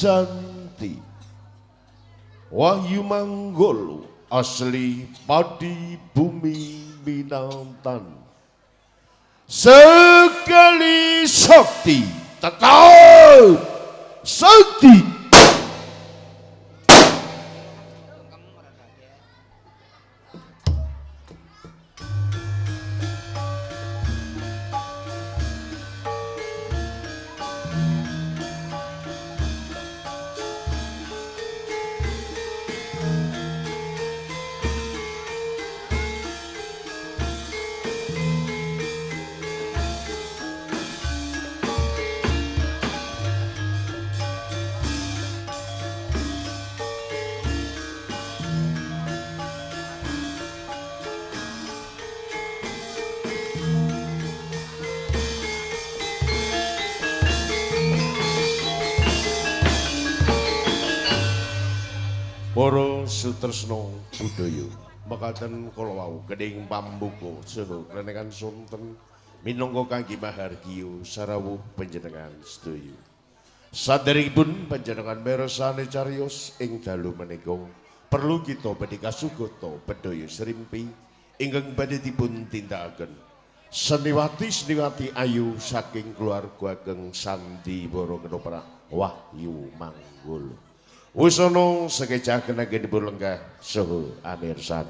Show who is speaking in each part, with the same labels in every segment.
Speaker 1: Santi Wahyu Manggolo asli padi bumi Minantan sekali sakti tetap sakti. Para sutresna budaya mekaten kala wau gedhing pambuka saha klenekan sonten minangka kangge mahargya sarawuh panjenengan sedaya. Saderengipun panjenengan mirsani cariyos ing dalu menika perlu kita badhe kasugata bedhaya srimpi ingkang badhe dipun tindakaken. Seniwati ayu saking keluarga ageng Sandiwara Kenoprak Wahyu Manggolo. Wusana sekejap kena dipun lenggah saha amirsan.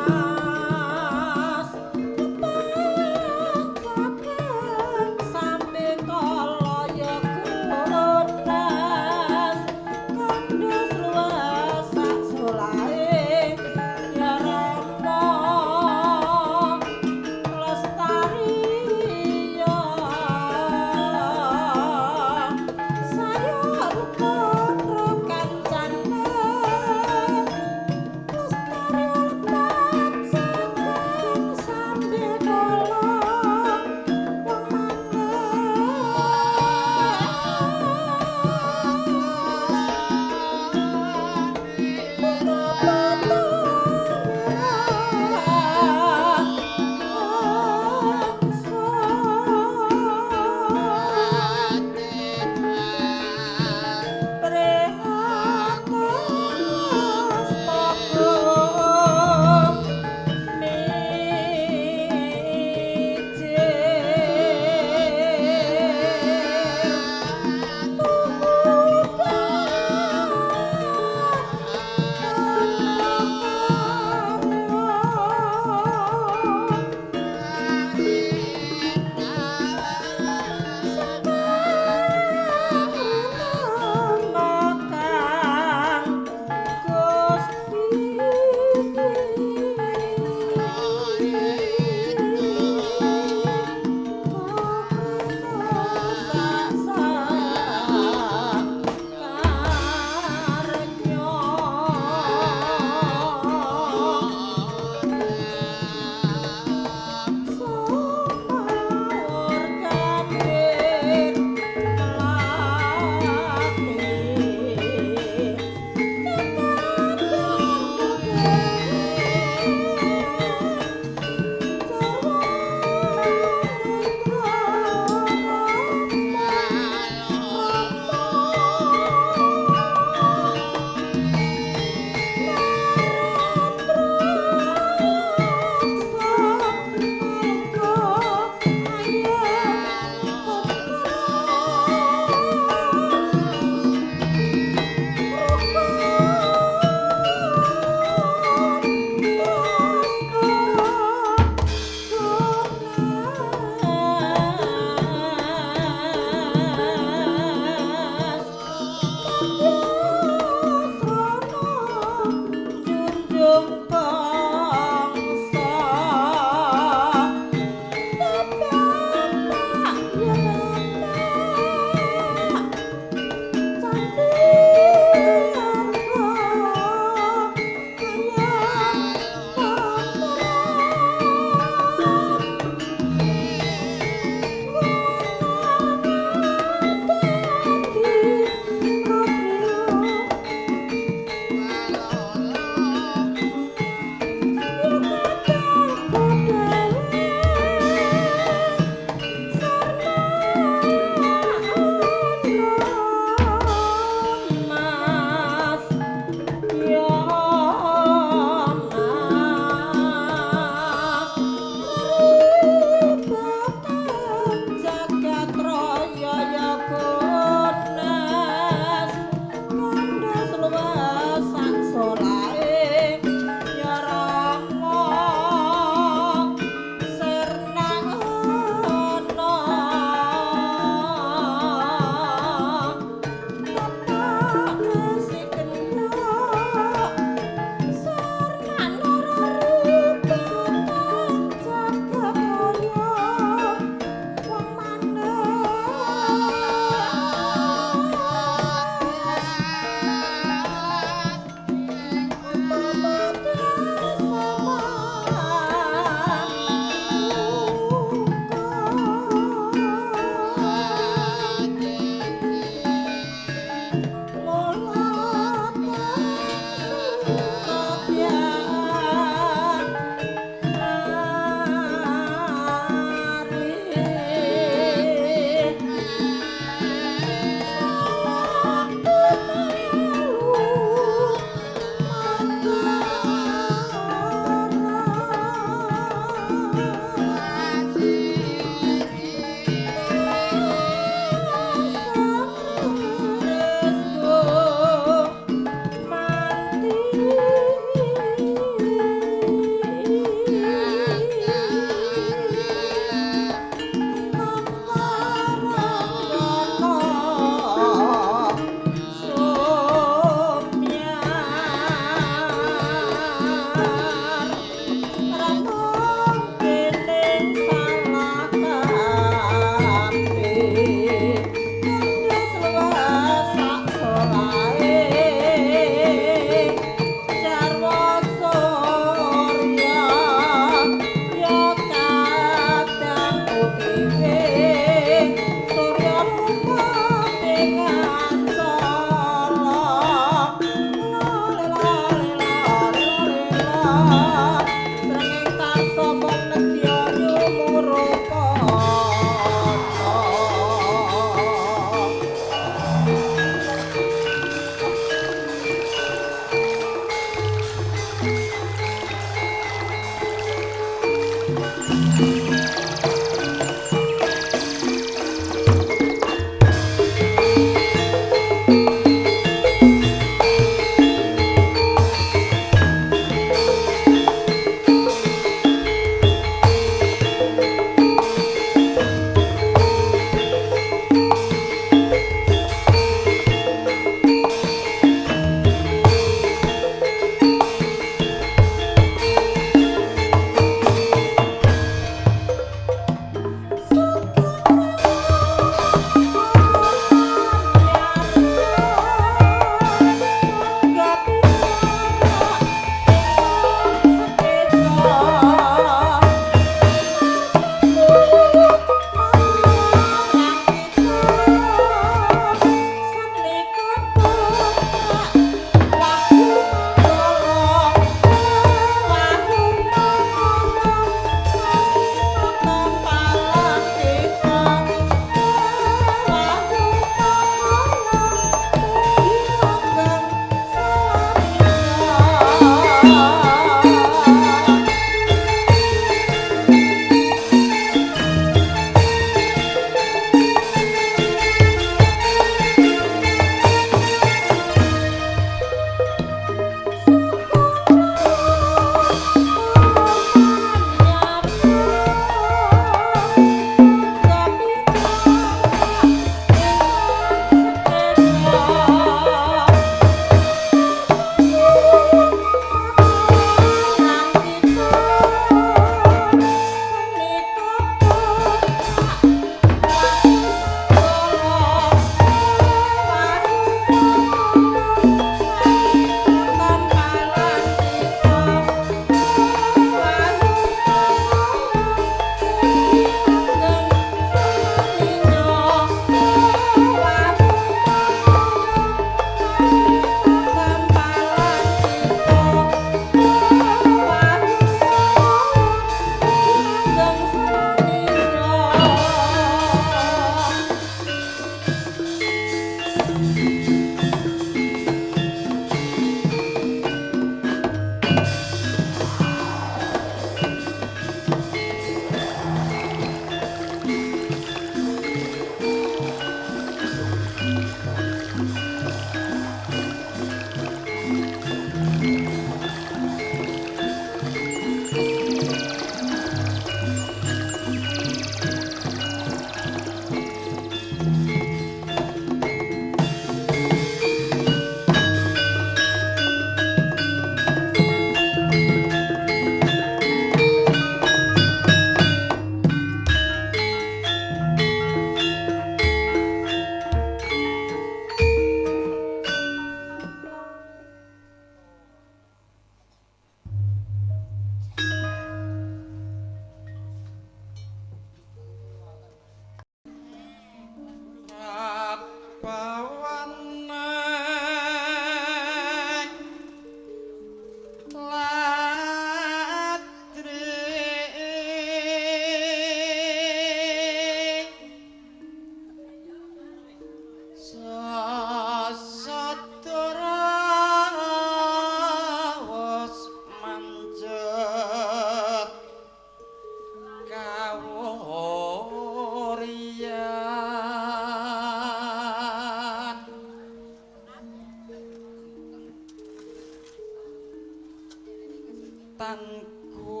Speaker 2: tanku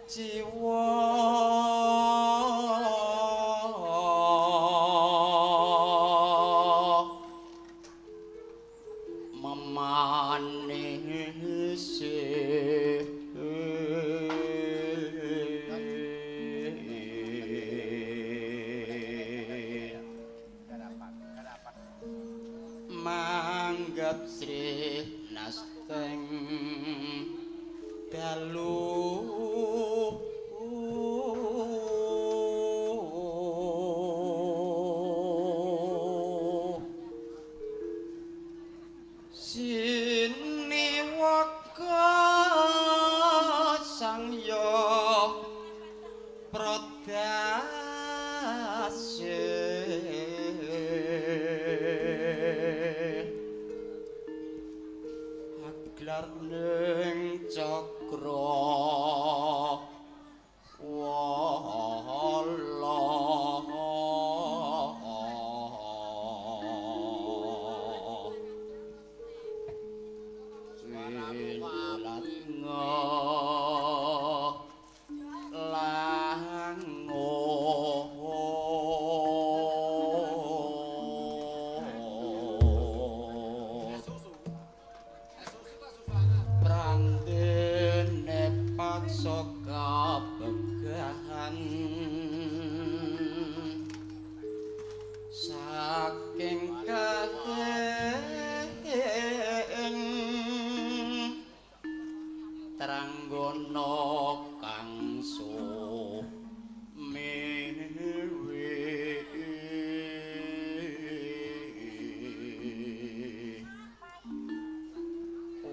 Speaker 2: jiwa memanisi manggap Sri Nasteng dalu siniwaka sangya prodase aglar ning cakra wala prandene paksa kabegahan saking kahing tranggono kang sumiwi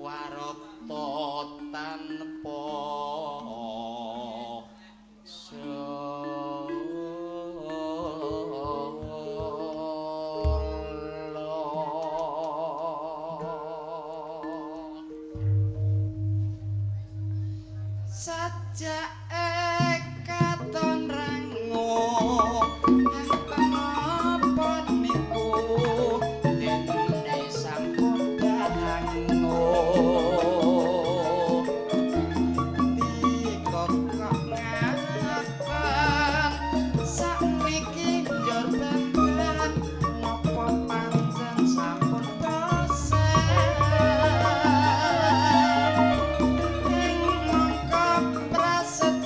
Speaker 2: warata tanpa sajake katon rango angkang apa niku dene sampun dango dikok ngakan sakniki njur benten napa pancen sampun bosen ing mangka praset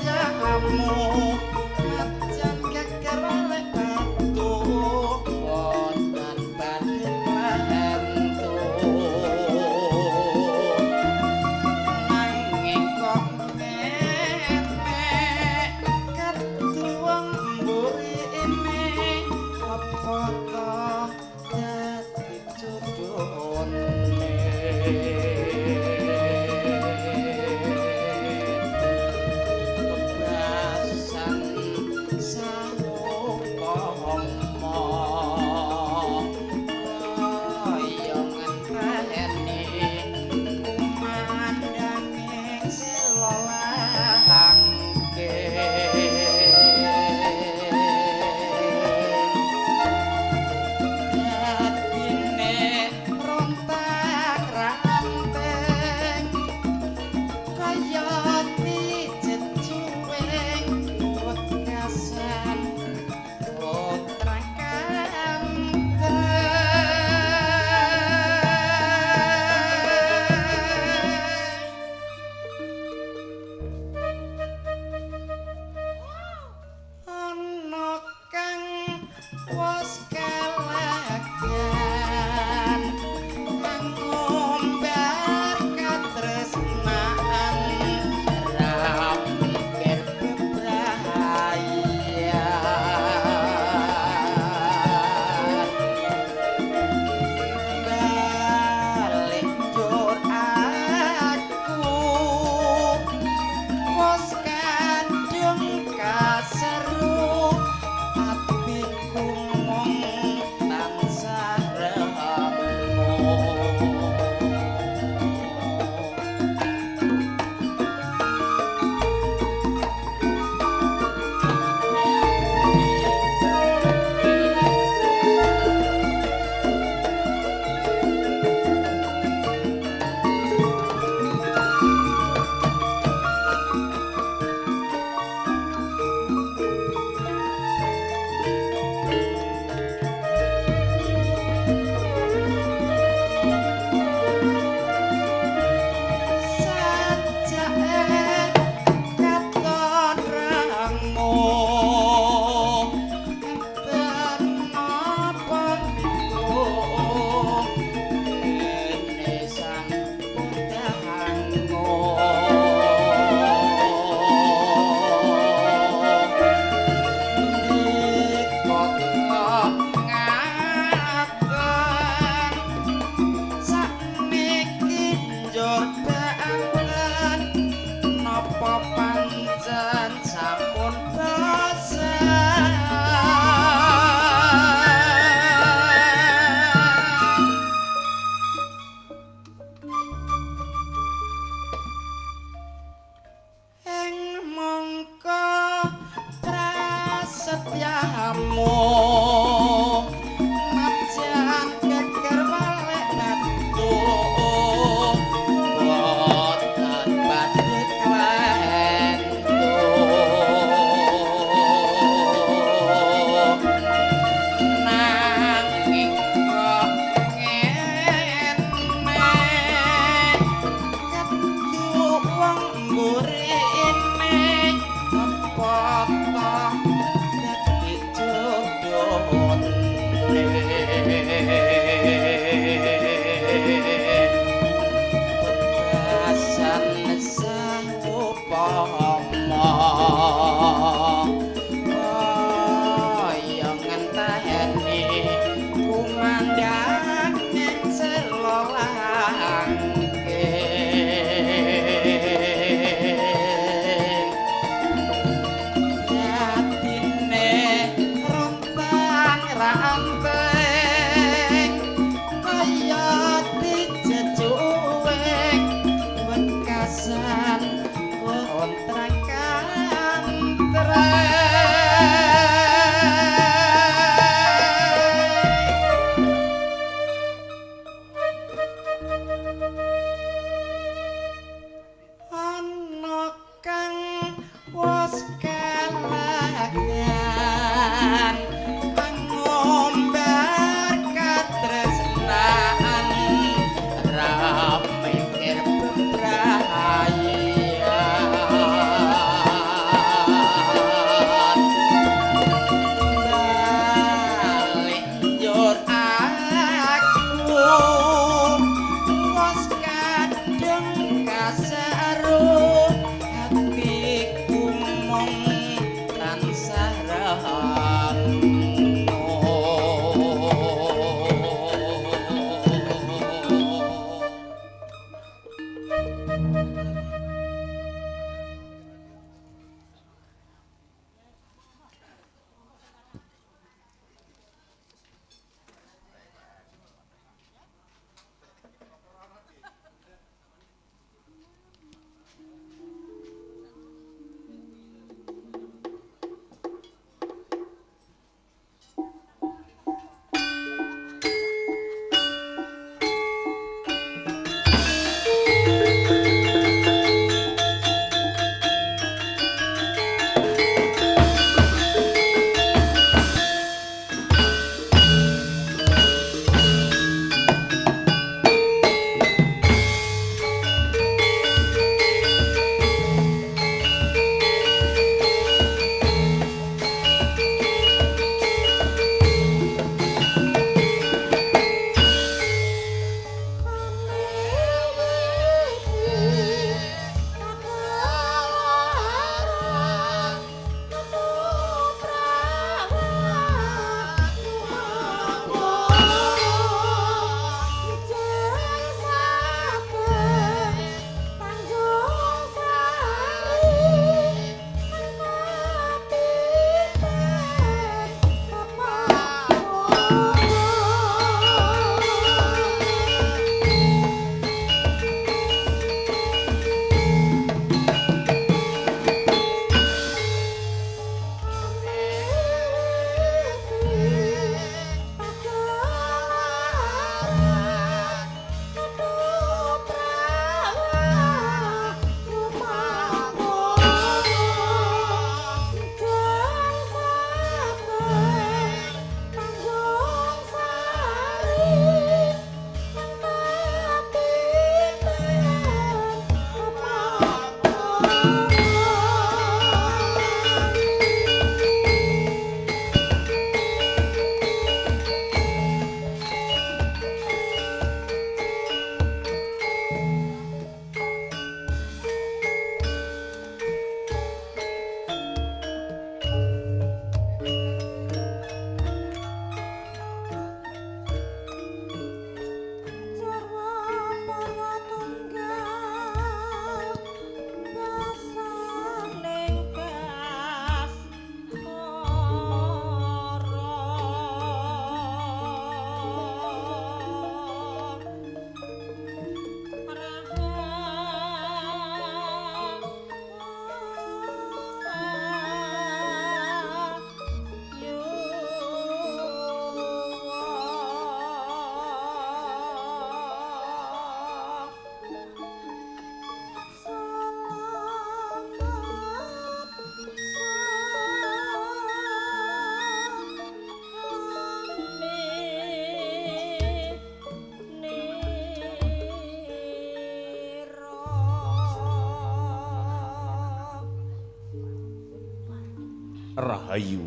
Speaker 1: Rahayu,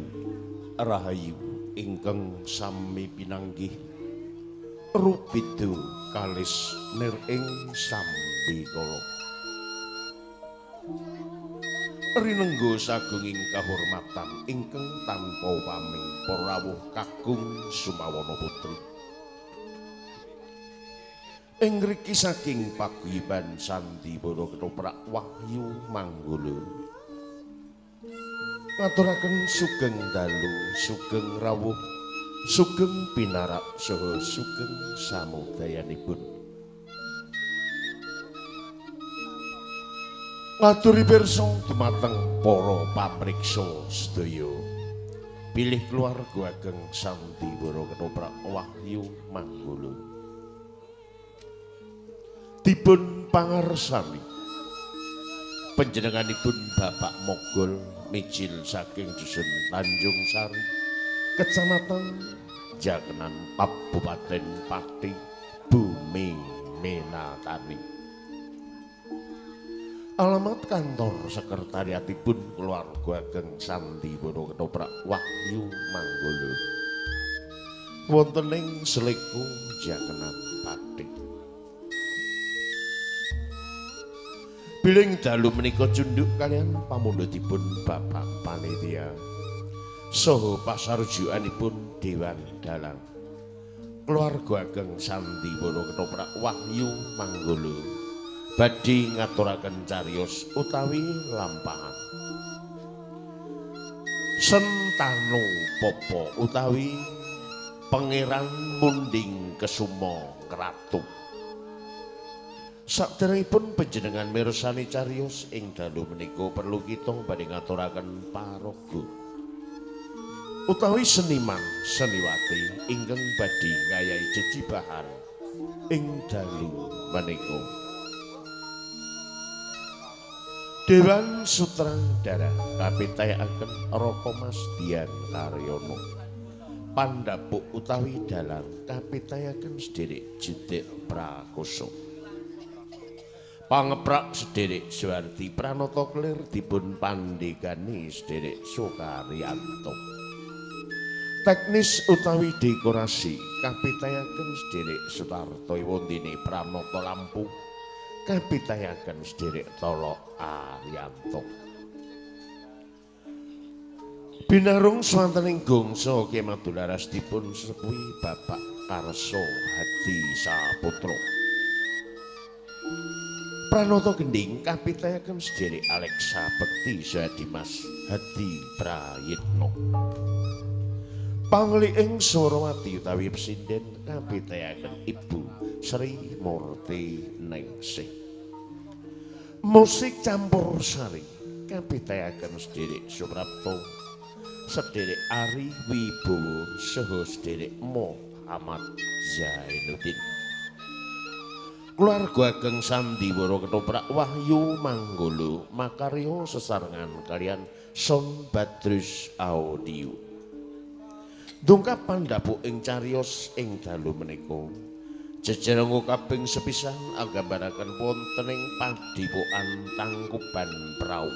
Speaker 1: rahayu ingkang sami pinanggih rupidu kalis nir ing sambikala. Rinengga sagunging kahormatan ingkang tanpa paming para rawuh kakung Sumawana Putri. Ing mriki saking paguyuban Sandibara Ketoprak Wahyu Manggala ngaturaken sugeng dalu, sugeng rawuh, sugeng pinarak saha sugeng samudayanipun. Ngaturi pirsa dumateng para pamriksa sedaya. Pilih keluarga ageng Sandibara Ketoprak Wahyu Manggala. Dipun pangarsani panjenenganipun Bapak Mogol mijil saking dusun Tanjung Sari, Kecamatan Jakenan, Kabupaten Pati, Bumi Menatani. Alamat kantor sekretariatipun keluarga ageng Sandibara Ketoprak Wahyu Manggala wonten ing Seleku, Jakenan, Pati. Biling dalu menika cunduk kalian pamundhutipun Bapak Panitia saha pasarjukanipun Dewan Dalang keluarga ageng Sandibara Ketoprak Wahyu Manggala badhe ngaturaken cariyos utawi lampahan Sentanu Popo utawi Pangeran Munding Kesuma Kratu. Saderengipun panjenengan mirsani cariyos ing dalu menika perlu kita badhe ngaturaken paraga utawi seniman seniwati ingkang badhe ngayahi jejibahan ing dalu menika. Dewan Sutradara kapitayaken Raka Mas Dian Karyono. Pandhapuk utawi dalang kapitayaken sedherek Judek Prakoso. Pangeprak sedherek Suwardi Pranata Klir dipun pandhegani sedherek Sokaryanto. Teknis utawi dekorasi kapitayaken sedherek Sutarto Wondene Pranata Lampu kapitayaken sedherek Tolo Arianto. Binarung swantening gongso Kemadularas dipun sepuhi Bapak Karso Hadi Saputra. Pranata Gending kapitayaken sedherek Alexa Bekti saha Dimas Hadi Prayitno. Pangli ing Surawati utawi Pesinden kapitayaken Ibu Sri Murti Ningsih. Musik campur sari kapitayaken sedherek Suprapto, sedherek Ari Wibowo saha sedherek Muhammad Zainuddin. Keluarga ageng Sandibara Ketoprak Wahyu Manggala makarya sesarengan kalian Son Badrus Audio. Dungkap pandhapuk ing cariyos ing dalu menika. Jejerengga kaping sepisan agambaraken wontening padipokan Tangkuban Prau.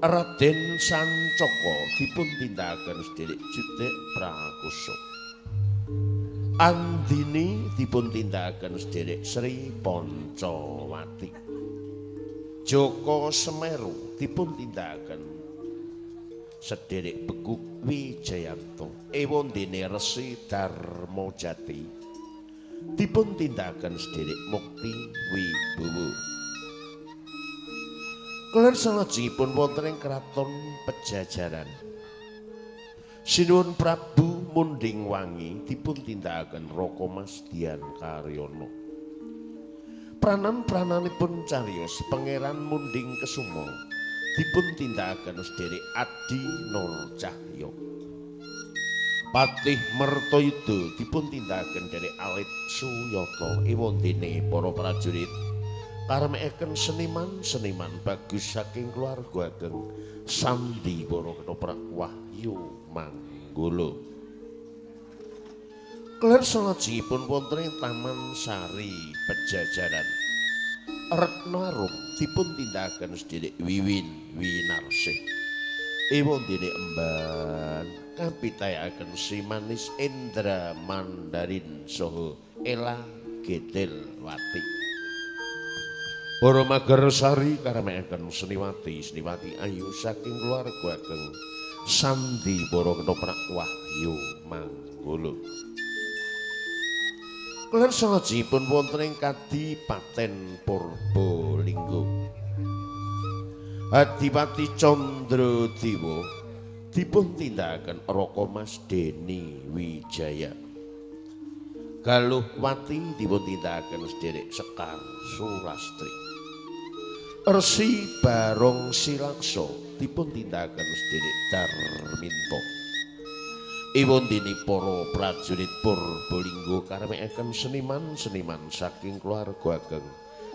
Speaker 1: Raden Sancaka dipun tindakaken sedherek Judek Prakoso. Andini dipun tindakaken sedherek Sri Pancawati. Joko Semeru dipun tindakaken sedherek Beguk Wijayanto. Ewondene Resi Darmajati dipun tindakaken sedherek Mukti Wibowo. Kelir salajengipun wonten ing kraton Pejajaran. Sinuwun Prabu Munding Wangi dipun tindakaken Raka Mas Dian Karyono. Pranan-prananipun cariyos Pangeran Munding Kesuma dipun tindakaken sedherek Adi Nur Cahya. Patih Mertoyuda dipun tindakaken derek Alit Suyata. Ewondene para prajurit karamekaken seniman-seniman bagus saking keluarga ageng Sandibara Ketoprak Wahyu Manggala. Kelir salajengipun wonten ing Taman Sari Pejajaran. Retno Arum dipun tindakaken sedherek Wiwin Winarsih. Ewondene emban kapitayaken si manis Endra Mandarin saha Ela Gedelwati. Para Magarsari karamekaken Seniwati ayu saking keluarga ageng Sandi para Ketoprak Wahyu Manggala. Kelir salajengipun wonten ing Kadipaten Purbalingga. Adipati Candradewa dipun tindakaken Raka Mas Deni Wijaya. Galuhwati dipun tindakaken Sederek Sekar Surastri. Resi Barong Silaksa dipun tindakaken Sederek Darminto. Ewondene para prajurit Purbalingga karamekaken seniman-seniman saking keluarga ageng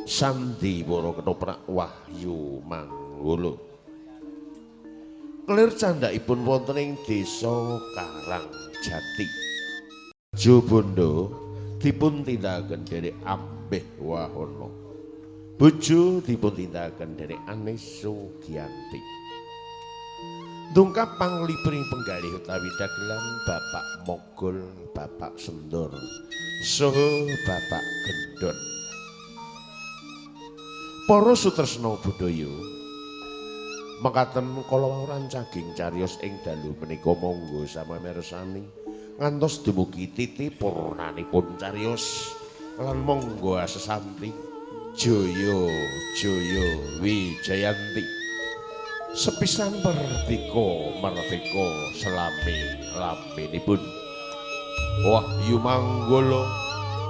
Speaker 1: Sandi para Ketoprak Wahyu Manggala. Kelir candhakipun wonten ing Desa Karangjati. Jobondo dipun tindakaken Derek Ambeh Wahono. Bojo dipun tindakaken Derek Anis Sugiyanti. Dungkap panglipring penggalih utawi dagelan Bapak Mogol, Bapak Sendor, saha Bapak Gendon. Para sutresna budaya mekaten kala rancaging cariyos ing dalu menika monggo samirsani ngantos dumugi titik purnanipun cariyos lan monggo asesanti Jaya Jaya Wijayanti sepisan merdeka selami-laminipun. Wahyu Manggala,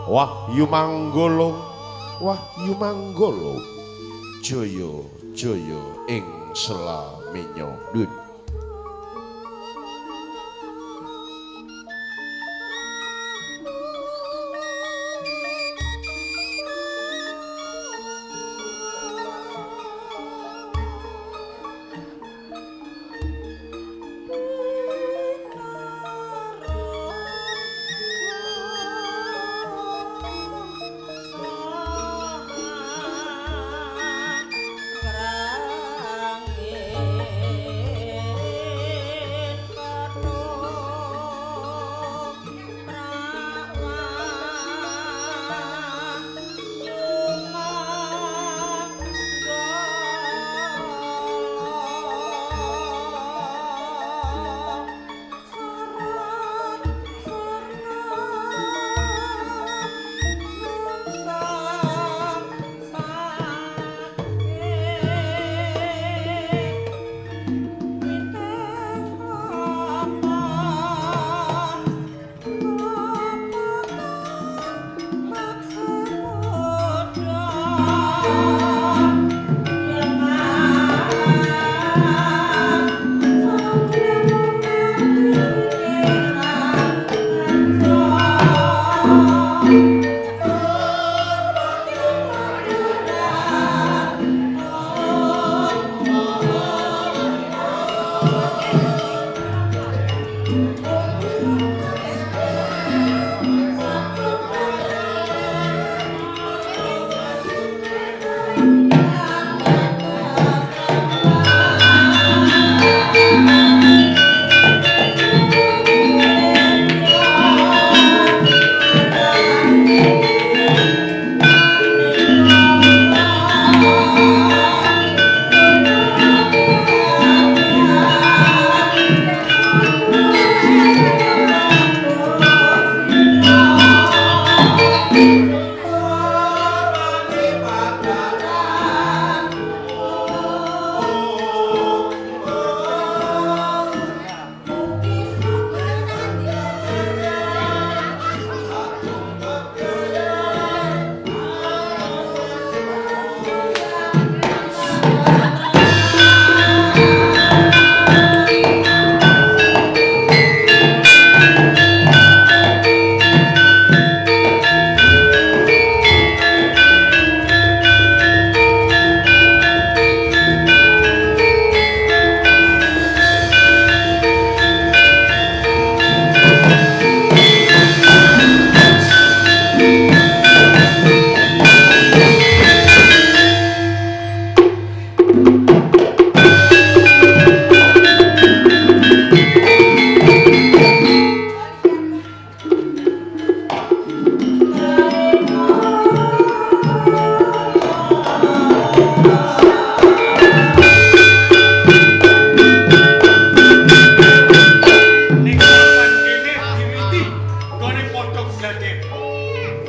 Speaker 1: Wahyu Manggala, Wahyu Manggala, Jaya Jaya ing selaminya.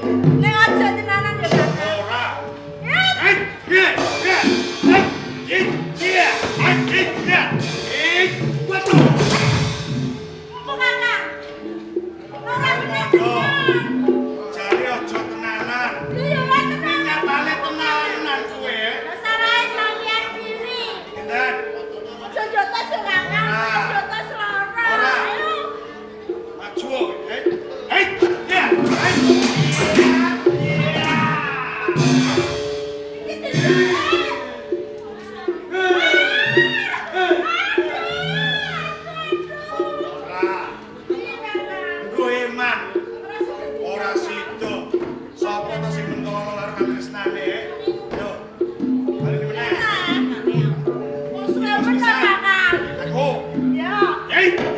Speaker 3: Nek aja tenanan ya, Kakang.
Speaker 4: Ora.
Speaker 3: Apa, Kakang? Ora bener.
Speaker 4: Jare aja tenanan.
Speaker 3: Lho ya ora tenanan.
Speaker 4: Nyatane tenanan kowe.
Speaker 3: Lah salahe sampeyan diri.
Speaker 4: Pinten?
Speaker 3: Aja jotos ya, Kakang.
Speaker 4: Nah.
Speaker 3: Jotos lara.
Speaker 4: Ora.
Speaker 3: Ayo.
Speaker 4: Maju. Ya. Ora. Nggo eman. Ora sido. Sapa to sing mentolo karo katresnane? Yo. Bali meneh.
Speaker 3: Wong suwe bener, Kakang.
Speaker 4: Aku.
Speaker 3: Ya.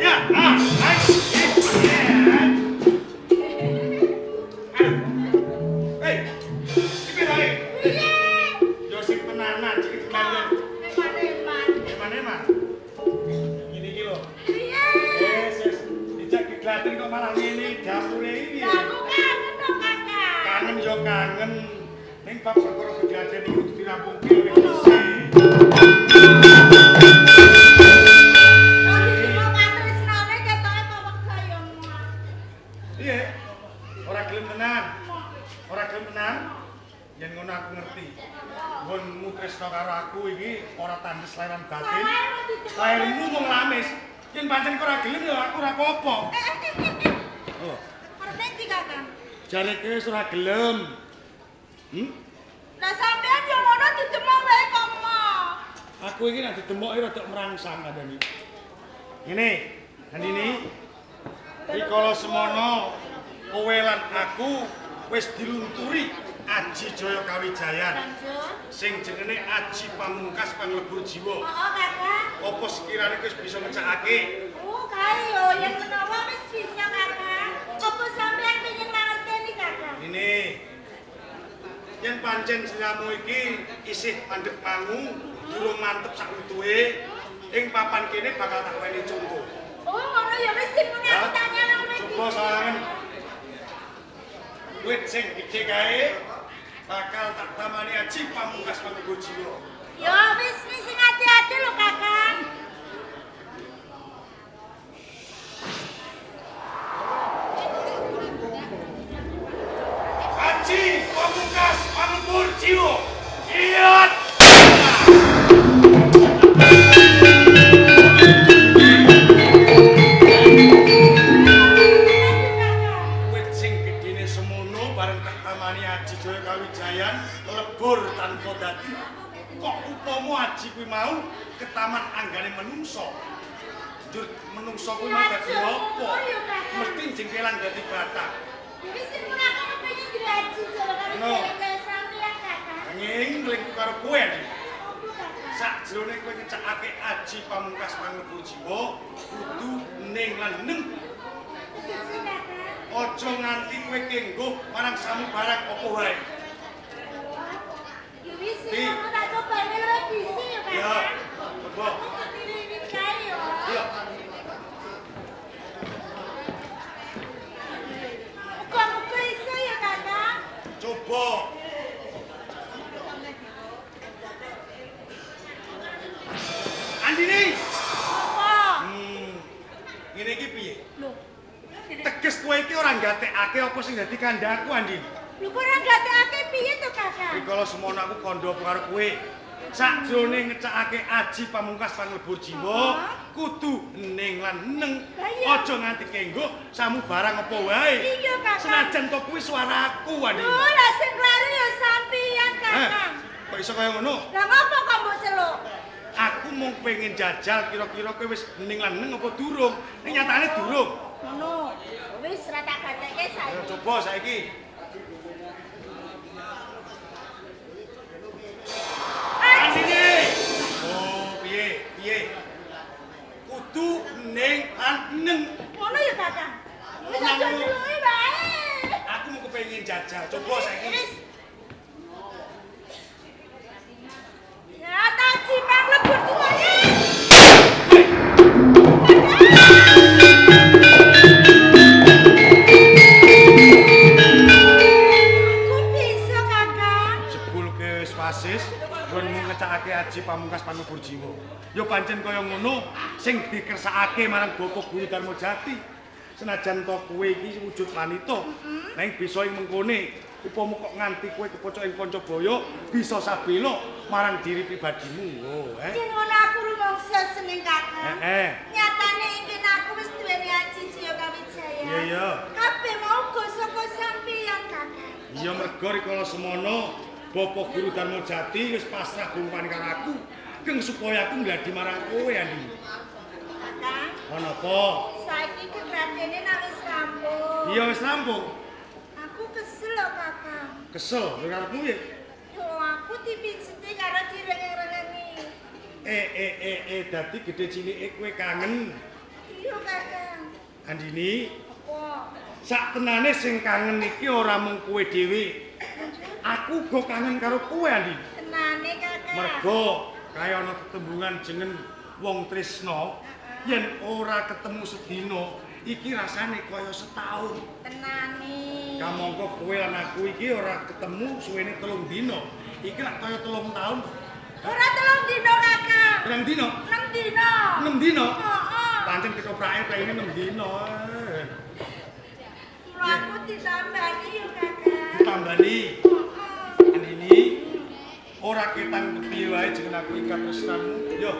Speaker 4: Ya. Hei. Iki bae. Yo sing tenanan iki tenanan. Gimana, Mas? Ini iki lho. Yes. Dijak diglaten kok malah ngene dapure iki. Kangen yo kangen. Ning bab perkara kegiatan iki kudu dirampungke oleh dhisik. Iya. Ora gelem tenan. Ora gelem tenan. Yen ngono aku ngerti. Nggonmu tresno karo aku iki ora tandes lairan batin. Lairmu mung lamis. Yen pancen ora gelem ya aku ora apa-apa. Oh, jare kowe wis ora gelem.
Speaker 3: Lah sampean yo ngono didemok wae kok, Mo.
Speaker 4: Aku iki nek didemoki rada merangsang kadane. Ngene, Andini. Rikala semono kowe lan aku wis dilunturi Aji Jaya Kawijayan sing jenenge Aji Pamungkas Panglebur Jiwa.
Speaker 3: Kakak.
Speaker 4: Apa sekirane kowe bisa ngecakake?
Speaker 3: Kae yo yen menawa wis bisa, Kakak. Apa sampean pengen mangerteni, Kakak?
Speaker 4: Ini yen pancen sliramu iki isih mandheg mangu durung mantep sak utuhe ing papan kene bakal tak weni contoh.
Speaker 3: Oh, ngono ya wis sing muni aku tanya nang mriki.
Speaker 4: Coba sawangen. Wit sing gedhe kae bakal tak tamani Aji Pamungkas Panglebur Jiwa.
Speaker 3: Ya wis sing hati-hati lho, Kakak.
Speaker 4: Aji Pamungkas Panglebur Jiwa. Iya. Wit sing gedene semono bareng tak tamani Aji Jaya Kawijayan lebur tanpa dadi. Kok upama Aji kuwi mau ketaman anggane menungso. Jujur menungso kuwi mau dadi apa? Mesti jengkelan dadi batak.
Speaker 3: Wis sing muni aku pengen dilaji jare karo sampeyan, Kakak.
Speaker 4: Nanging lingku karo kowe.
Speaker 3: Apa, Kakak?
Speaker 4: Sakjroné kowe ngecakake Aji Pamungkas Panglebur Jiwa kudu ning lan neng.
Speaker 3: Sing, Kakak.
Speaker 4: Aja nganti kowe kengguh marang samu barang apa wae.
Speaker 3: Ya wis sing aku tak coba luwih bisi ya, Kakak.
Speaker 4: Ya, coba.
Speaker 3: Ini kae yo.
Speaker 4: Iya.
Speaker 3: Muga-muga iso ya, Kakak.
Speaker 4: Coba. Andini.
Speaker 3: Apa?
Speaker 4: Ngene iki piye?
Speaker 3: Lho.
Speaker 4: Teges kowe iki ora nggatekake apa sing dadi kandhaku, Andi.
Speaker 3: Lho kok ora gatekake piye to, Kakak?
Speaker 4: Rikala semono aku kandha karo kowe. Sakjroné ngecakake Aji Pamungkas Panglebur Jiwa kudu ning lan neng. Aja nganti kengguh samu barang apa wae.
Speaker 3: Iya, Kakak.
Speaker 4: Senajan to kuwi swaraku, Andi.
Speaker 3: Lho, lah sing klaru ya sampeyan, Kakak.
Speaker 4: Kok iso kaya ngono?
Speaker 3: Lah ngopo kok mbok celuk?
Speaker 4: Aku mung pengen jajal kira-kira kowe wis ning lan neng apa durung. Ning nyatane durung.
Speaker 3: Ngono. Wis ra tak gatekke
Speaker 4: Ayo
Speaker 3: saiki.
Speaker 4: coba saiki. Andini. Oh, piye? Kudu ning lan neng.
Speaker 3: Ngono ya, Kakak. Wis aja celuki wae.
Speaker 4: Aku mau kepengin jajal. Coba saiki.
Speaker 3: Wis. Ya, tak cipang lebur semuanya.
Speaker 4: nindakake aji pamungkas panubur jiwa. Ya pancen kaya ngono sing dikersakake marang Bapak Guru Darmajati. Senajan to kowe iki wujud wanita, nang bisa ing mengkone upama kok nganti kowe kepocok ing Pancabaya bisa sabela marang diri pribadimu. Oh,
Speaker 3: Yen ngono aku rumangsa seneng Kakang. Nyatane ingin aku wis duweni aji Jiya Kawijaya.
Speaker 4: Iya, iya.
Speaker 3: Kabeh mau uga saka sampeyan Kakang.
Speaker 4: Iya merga rikala semono Bapak Guru Darmajati wis pasrah gumpani karo aku. Geng supaya aku ngladi marang kowe Andi.
Speaker 3: Kakang.
Speaker 4: Ana apa?
Speaker 3: Saiki kebratene nang wis rampung.
Speaker 4: Iya wis rampung.
Speaker 3: Aku kesel lho Kakang.
Speaker 4: Kesel yo karepmu piye?
Speaker 3: Yo aku dipijeti karo direngeng-rengengi.
Speaker 4: Dadi gedhe cilike kowe kangen.
Speaker 3: Iya Kakang.
Speaker 4: Andini,
Speaker 3: Apa?
Speaker 4: sak tenane sing kangen iki ora mung kowe dhewe. Aku uga kangen karo kowe Andi.
Speaker 3: Tenane Kakang.
Speaker 4: Merga kaya ana tetembungan jeneng wong tresna yen ora ketemu sedina iki rasane kaya setahun.
Speaker 3: Tenane.
Speaker 4: Kamangka kowe lan aku iki ora ketemu suwene 3 dina. Iki lak kaya 3 taun.
Speaker 3: Ora 3 dina Kakang.
Speaker 4: 3 dina?
Speaker 3: 6 dina.
Speaker 4: 6 dina?
Speaker 3: Heeh.
Speaker 4: Pancen ketoprake kaya 6 dina.
Speaker 3: Mula aku ditambani yo Kakang.
Speaker 4: Ditambani.
Speaker 3: Heeh.
Speaker 4: Andini ora ketang kepiye wae jeneng aku ikat tresnanmu. Yo,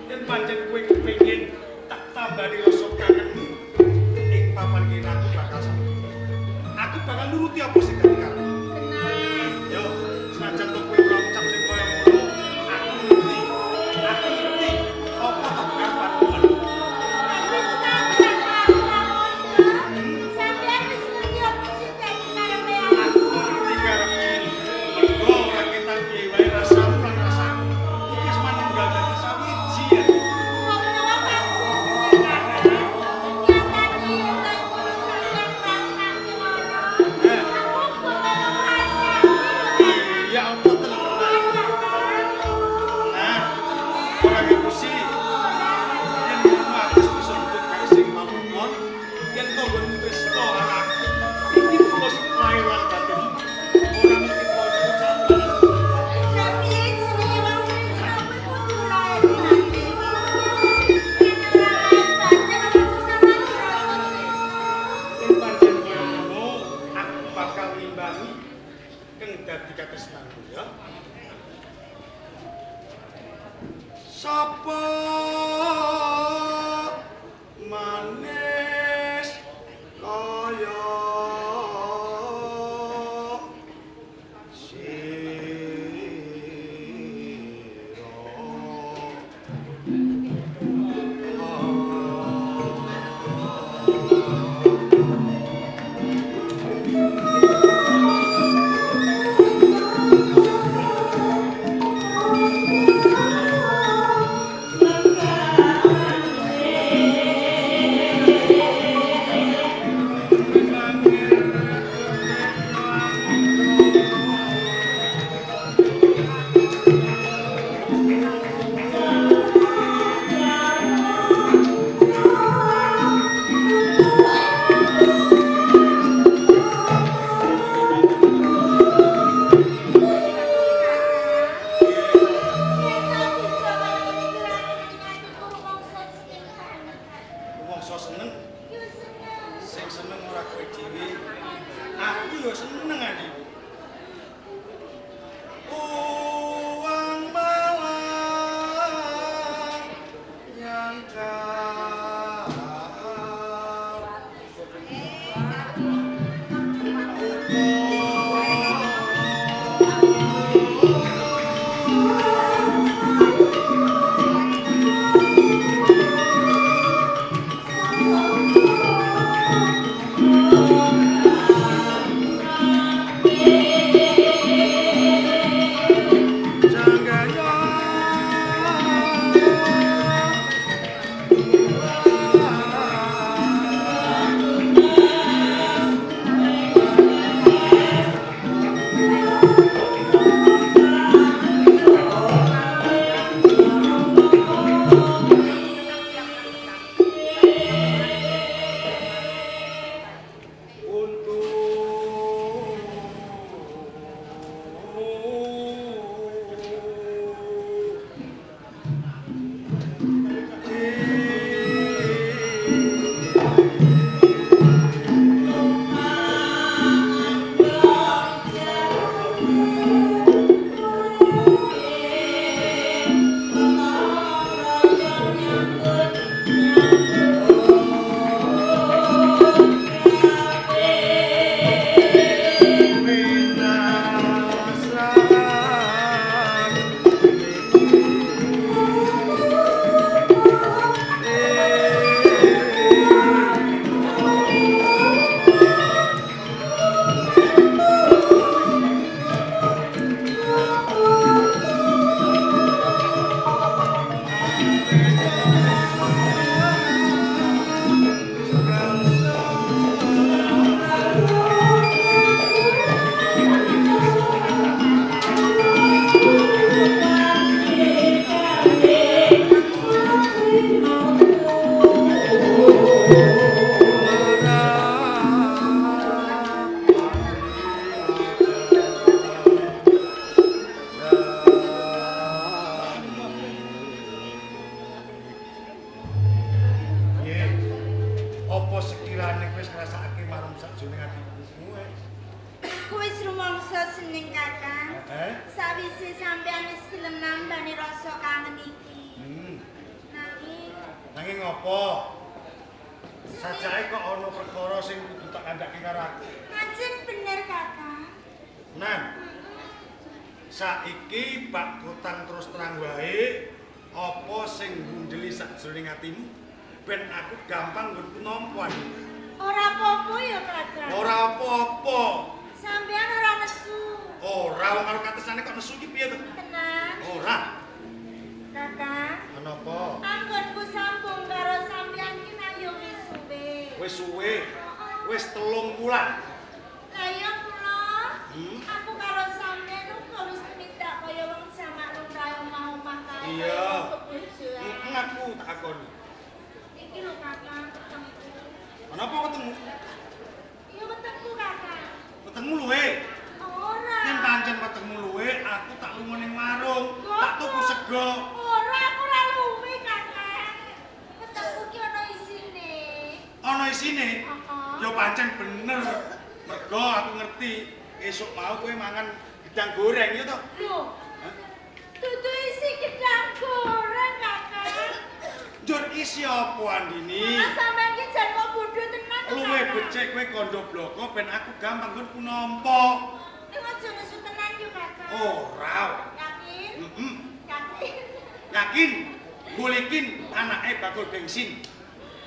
Speaker 4: yen pancen kowe kepengin tak tambani rasa kangenmu ing papan kene aku bakal sampe. Aku bakal nuruti apa sing dadi karep.
Speaker 3: Tenang.
Speaker 4: Yo, senajan to kowe ora ucap sing kaya ngono, aku ngerti. Aku ngerti apa karepanmu.
Speaker 3: Wis Kakang aku ngono. Sampeyan wis ngerti apa sing dadi karepe
Speaker 4: Aku ngerti karepmu. Mergo ora ketang piye wae rasamu lan rasaku. Iki wis manunggal dadi sawiji ya.
Speaker 3: Wong menawa panjenengan Kakang. Nyatane yen to iku sampeyan rasane ngono. Aku bakal ngrasakno.
Speaker 4: Ya apa tenan. Nah, ora ngepusi. Yen ngono aku wis bisa nuntut karo sing mamukon, yen tonggo tresna anak. Iki terus lair lan batin. Ora mungkin kowe ucapan.
Speaker 3: Tapi jenenge wong wis sampe kudu lair batin.
Speaker 4: Yen pancen kaya ngono, aku bakal ngimbangi kang dadi katresnanku ya. Sapa manis kaya wong so seneng, sing seneng ora kowe dhewe. Aku yo seneng Adi. Uang malang yang kau
Speaker 3: Rumangsa sening Kakang. Sawise sampeyan wis gelem nambani rasa kangen iki.
Speaker 4: Nanging apa? Sajae kok ana perkara sing kudu tak kandhake karo aku.
Speaker 3: Pancen bener Kakang.
Speaker 4: Nan. Saiki bak kutang terus terang wae apa sing ngundeli sakjroning atimu ben aku gampang nggonku nampa.
Speaker 3: Ora apa-apa ya Kakang.
Speaker 4: Ora apa-apa.
Speaker 3: Sampeyan ora nesu.
Speaker 4: Ora wong karo katesane kok nesu iki piye to?
Speaker 3: Tenan.
Speaker 4: Ora.
Speaker 3: Kakang.
Speaker 4: Kenapa?
Speaker 3: Anggonku sambung karo sampeyan ki nang yo wis suwe.
Speaker 4: Wis suwe. Wis 3 wulan.
Speaker 3: Lah iya kula. Aku karo sampeyan uga wis minta kaya wong jamak kaya omah-omah kae.
Speaker 4: Iya.
Speaker 3: Kebojoan.
Speaker 4: Aku tak akoni.
Speaker 3: Iki lho Kakang, ketemu.
Speaker 4: Kenapa ketemu?
Speaker 3: Iya ketemu Kakang.
Speaker 4: Ketemu luwe.
Speaker 3: Ora.
Speaker 4: Yen pancen ketemu luwe, aku tak lunga ning warung, tak tuku sego.
Speaker 3: Ora, aku ora luwe Kakang. Ketemu ki ana isine.
Speaker 4: Ana isine?
Speaker 3: Heeh.
Speaker 4: Ya pancen bener. Mergo aku ngerti esuk mau kowe mangan gedang goreng ya to?
Speaker 3: Lho. Dudu isi gedang goreng Kakang.
Speaker 4: Njur isi apa Andini?
Speaker 3: Mas sampeyan ki jan kok bodho tenan.
Speaker 4: Luwe becik kowe kandha bloko ben aku gampang nggonku nampa.
Speaker 3: Ning aja nesu tenan yo Kakang.
Speaker 4: Ora.
Speaker 3: Yakin? Yakin.
Speaker 4: Yakin? Gulikin anake bakul bensin.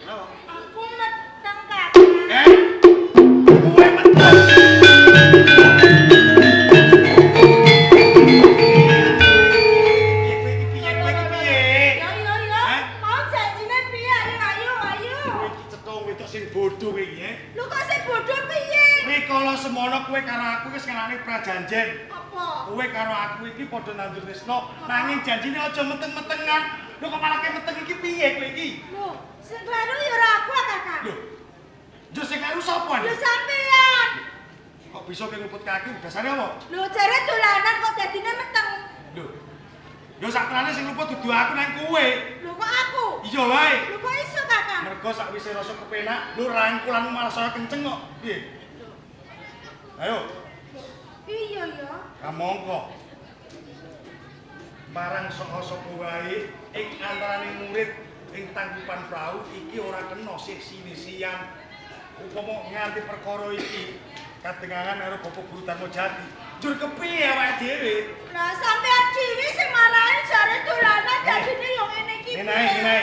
Speaker 4: Kenapa?
Speaker 3: Aku meteng Kakang.
Speaker 4: Kowe meteng. Bodoh iki ya.
Speaker 3: Lho kok sing bodho piye?
Speaker 4: Rikala semono kowe karo aku wis ngenani prajanjen.
Speaker 3: Apa?
Speaker 4: Kowe karo aku iki padha nandur tresno, nanging janjine aja meteng-metengan. Lho kok malah meteng iki piye kowe iki?
Speaker 3: Lho, sing kleru ya ora aku Kakang.
Speaker 4: Lho. Yo sing karo sapa?
Speaker 3: Lho sampeyan.
Speaker 4: Kok bisa kowe nguput kaki dasare apa?
Speaker 3: Lho jare dolanan kok dadine meteng.
Speaker 4: Lho. Yo sakrane sing luput dudu aku nang kowe.
Speaker 3: Lho kok aku?
Speaker 4: Iya wae.
Speaker 3: Lho kok iso Kakang?
Speaker 4: Mergo sakwise rasa kepenak, lho rangkulanmu malah saya kenceng kok. Piye? Ayo.
Speaker 3: Iya ya.
Speaker 4: Kamangka. Barang saka-saka wae ing antaraning murid ing tangkupan prau iki ora kena sisi-sian. Upama nganti perkara iki kadengangan karo Bapak Guru Darmajati. Njur kepiye awake dhewe?
Speaker 3: Lah sampeyan dhewe sing marahi jare dolanan dadine yo ngene iki.
Speaker 4: Ngene.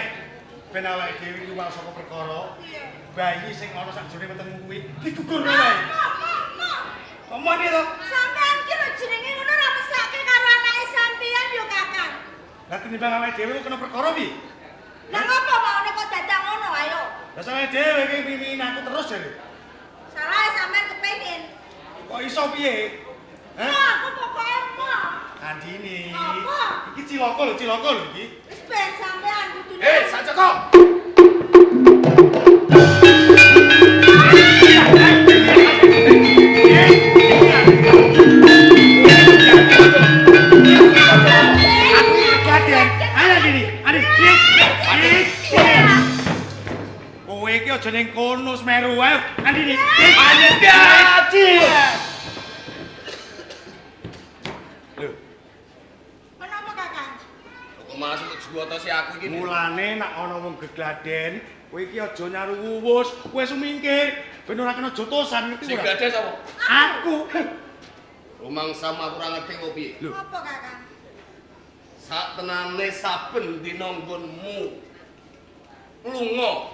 Speaker 4: Ben awake dhewe luwal saka perkara.
Speaker 3: Iya.
Speaker 4: Bayi sing ana sakjroning wetengmu kuwi digugur wae. Omong iki to.
Speaker 3: Sampeyan ki lho jenenge ngono ora mesake karo anake sampeyan yo Kakang.
Speaker 4: Lah tinimbang awake dhewe kena perkara piye?
Speaker 3: Lah ngopo maune kok dadak ngono ayo?
Speaker 4: Lah sampe dhewe iki pingin aku terus jare.
Speaker 3: Salah sampeyan kepengin.
Speaker 4: Kok iso piye?
Speaker 3: Aku pokoke mau.
Speaker 4: Andini.
Speaker 3: Apa?
Speaker 4: Iki cilaka lho iki.
Speaker 3: Wis ben sampeyan kudune.
Speaker 4: Sanjaka. Kowe iki aja ning kono Semeru ae. Andini. Ayo dadi. Lho,
Speaker 3: Menapa Kakang?
Speaker 5: Kok malah sempet juwata si aku iki.
Speaker 4: mulane nek ana wong gegladen, kowe iki aja nyaru wuwus, kowe sumingkir ben ora kena jotosan ngerti
Speaker 5: Sing
Speaker 4: ora?
Speaker 5: gade sapa?
Speaker 4: Aku.
Speaker 5: Rumang sama aku ora ngerti kok piye.
Speaker 4: Lho.
Speaker 3: Apa Kakang?
Speaker 5: Sak tenane saben dina nggonmu lunga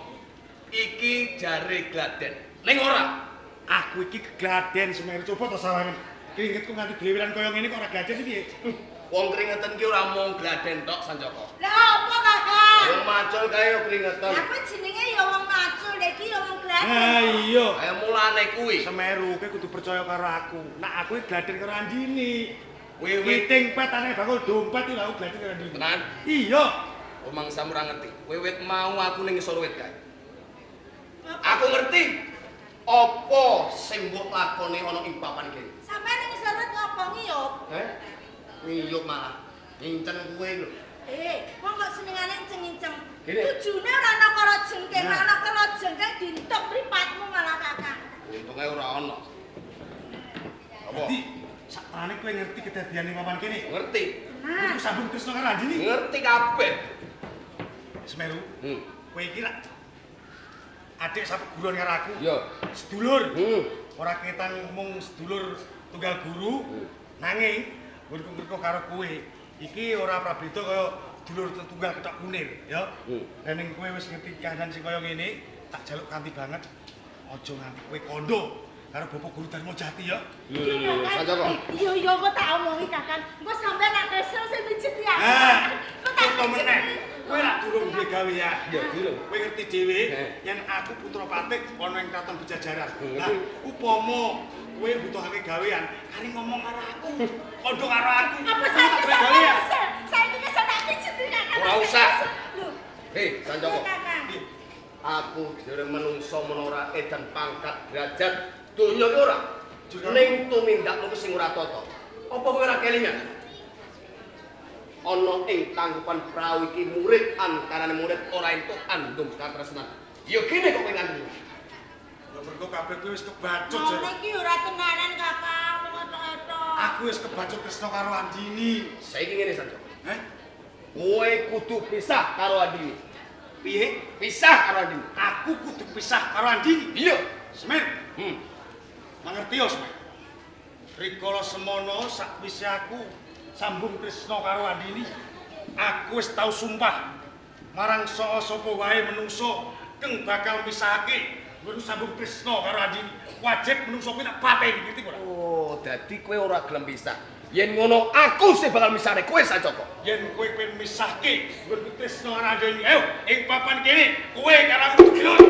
Speaker 5: iki jare gladen. Ning ora.
Speaker 4: Aku iki gegladen Semeru coba to sawangen. Keringetku nganti dleweran kaya ngene kok ora gladen iki piye?
Speaker 5: Wong keringetan ki ora mung gladen tok Sanjaka.
Speaker 3: Lah apa Kakang?
Speaker 5: Wong macul kae yo keringetan.
Speaker 3: Aku jenenge ya wong macul, lha iki ya wong gladen.
Speaker 4: Ha iya.
Speaker 5: Kaya mulane kuwi.
Speaker 4: Semeru kowe kudu percaya karo aku. Nek aku iki gladen karo Andini.
Speaker 5: Wiwit
Speaker 4: Witing petane bakul dompet iki lho aku gladen karo Andini.
Speaker 5: tenan.
Speaker 4: Iya.
Speaker 5: Rumang sama ora ngerti. Wiwit mau aku ning ngisor wit kae. Aku ngerti apa sing mbok lakoni ana ing papan iki.
Speaker 3: Sampeyan ning seret ngopo ngiyup?
Speaker 5: Ngiyup malah. Ngincen kuwe lho.
Speaker 3: Wong kok senengane ceng-ceng.
Speaker 5: Gini.
Speaker 3: Tujune ora ana karo jengking, ora ana karo jengking dintok mripatmu malah Kakang.
Speaker 5: Untunge ora ana.
Speaker 4: Dadi sakterane kowe ngerti kedadiane papan kene?
Speaker 5: Ngerti.
Speaker 4: Iku sambung Tresna karo Andini.
Speaker 5: Ngerti kabeh.
Speaker 4: Semeru. Kowe iki rak adik sapeguruan karo aku.
Speaker 5: Iya.
Speaker 4: Sedulur. Ora ketang mung sedulur tunggal guru. Nanging ngurku karo kowe iki ora prabeda kaya dulur tetunggal ketok kunir, ya. Lah ning kowe wis ngerti keadaan sing kaya ngene, tak jaluk kanthi banget. Aja nganti kowe kondo karo Bapak Guru Darmajati ya.
Speaker 5: Iya, Sanjoko.
Speaker 3: Iya, kok tak omongi Kakang. Engko sampean nak kesel sing mijit ya. Kok tak
Speaker 4: Kok meneh. Kowe lak durung duwe gawean.
Speaker 5: Ya, durung.
Speaker 4: Kowe ngerti dhewe yen aku putra Patih ana ing Kraton Pajajaran. Nah, upama kowe butuhake gawean, kari ngomong karo aku. Kondo karo aku.
Speaker 3: apa saiki sampean kesel? Saiki kesel tak mijit Kakang.
Speaker 5: Ora usah.
Speaker 3: Lho.
Speaker 5: Hei, Sanjoko.
Speaker 3: Kakang.
Speaker 5: Aku dereng menungso menora edan pangkat derajat donya iki ora. Ning tumindak lu sing ora tata. Apa kowe ora kelingan? Ana ing tangkupan prau iki murid antarane murid ora entuk andum katresnan. Ya kene kok kowe ngandung.
Speaker 4: Ya mergo kabeh kowe wis kebacut.
Speaker 3: Ngene iki ora tenanan Kakang, ngono-ngono.
Speaker 4: Aku wis kebacut Tresna karo Andini.
Speaker 5: Saiki ngene Sanjoko.
Speaker 4: Heh?
Speaker 5: Kowe kudu pisah karo Andini.
Speaker 4: Piye?
Speaker 5: Pisah karo Andini.
Speaker 4: Aku kudu pisah karo Andini.
Speaker 5: Iya.
Speaker 4: Semir. Mangerti ya, Semir? Rikala semono sakwise aku sambung tresna karo Andini, aku wis tau sumpah marang sapa wae menungso kang bakal misahake nggo sambung tresna karo Andini. Wajib menungso kuwi tak pateni, ngerti ora?
Speaker 5: Oh, dadi kowe ora gelem pisah. Yen ngono aku sing bakal misahne kowe Sanjoko.
Speaker 4: Yen kowe pengen misahke nggo tresna karo Andini, ayo ing papan kene kowe karo aku gelut.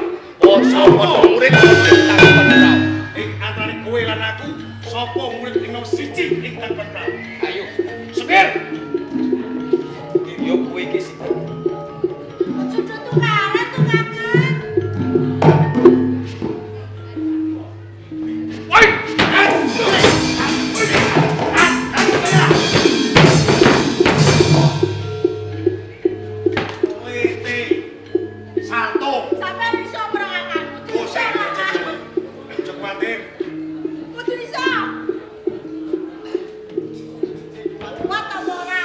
Speaker 5: Sapa murid tangkupan prau?
Speaker 4: Ing antarané kowe lan aku, sapa murid ing nomor 1 ing tangkupan prau?
Speaker 5: Ayo, Semir. Yo kowe iki sing
Speaker 3: Ojo tukaran tuh Kakang.
Speaker 5: Woi!
Speaker 4: Wete salto.
Speaker 3: Sampean iso ora Kakang?
Speaker 4: Oh, saya cepatin.
Speaker 3: Kudu iso. Kuat ta ora?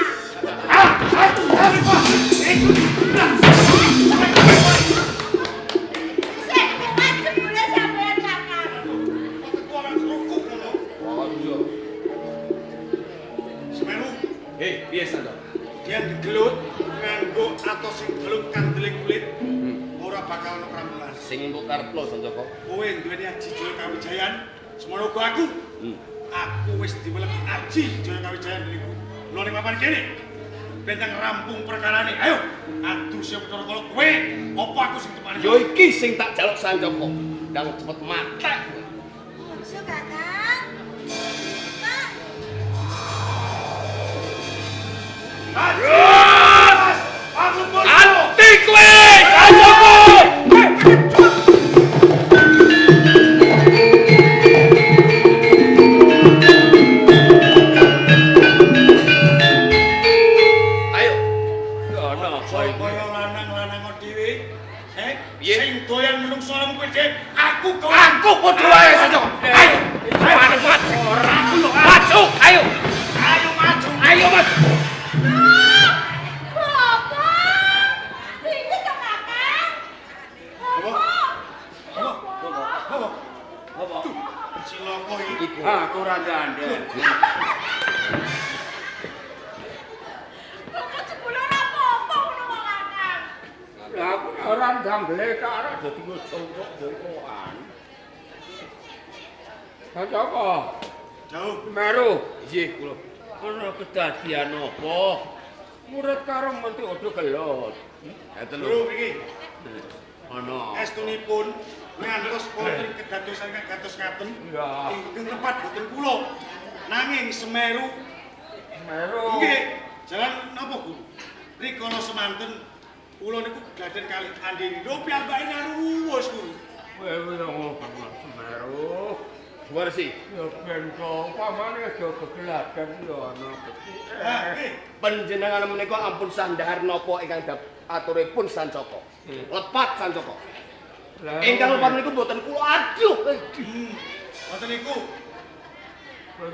Speaker 3: Sik, kuat jebule sampean Kakang.
Speaker 4: Aku akan rukuk ngono.
Speaker 5: Oh iya.
Speaker 4: Semeru
Speaker 5: Hei, piye Sanjoko?
Speaker 4: dia digelut nganggo atos sing gelung kandeling kulit. Ora bakal ono prambulan.
Speaker 5: Sing mbok karepno Sanjoko.
Speaker 4: Kowe duweni aji Jaya Kawijayan, semono uga aku. Aku wis diwelet aji Jaya Kawijayan niku. Lho ning papan kene. Ben rampung perkarane. Ayo, adu siap cara kala kowe, apa aku sing tepane?
Speaker 5: Yo iki sing tak jaluk Sanjoko. Ndang cepet matek.
Speaker 3: Ojo Kakang.
Speaker 4: Aku pun
Speaker 5: Anti kowe Sanjoko. Ayo. Ana
Speaker 4: kaya lanang-lanang dhewe.
Speaker 5: Piye?
Speaker 4: Sing doyan menungso alam kowe dhewe, aku kowe.
Speaker 5: Aku padha wae Sanjoko. Ayo. Maju. Ayo.
Speaker 4: Ayo maju.
Speaker 5: Ayo maju.
Speaker 3: Bapak. Ini to Kakang.
Speaker 4: Apa? Ciloko iki.
Speaker 6: Aku ora ndandel.
Speaker 3: Bapak jebule ora apa-apa ngono kok Kakang.
Speaker 6: Lah aku ora ndambele karo dadi ngosongkok jokoan. Sanjoko,
Speaker 4: Jauh.
Speaker 6: Meru. Nggih, kula. Ana kedadian apa? Murid karo Menteri Odo gelut.
Speaker 5: Ngeten
Speaker 4: Bro iki
Speaker 6: Ana.
Speaker 4: estunipun ngantos wonten kedadosan kados ngaten.
Speaker 6: Iya.
Speaker 4: Ingkang tepat boten kula. Nanging Semeru
Speaker 6: Meru.
Speaker 4: nggih jalan napa Guru? Rikala semanten kula niku gegladen kalih Andini. Lho piyambake nyaruwus Guru.
Speaker 6: Kowe yo ngomong Meru.
Speaker 5: Warsi.
Speaker 6: Yo ben kok pamane aja kegeladan yo ana
Speaker 4: Ah, nggih.
Speaker 5: Panjenengan menika ampun sandhahar napa ingkang aturipun Sanjoko. Lepat Sanjoko. Ingkang lepat niku mboten kula aduh.
Speaker 4: Wonten niku
Speaker 6: Kowe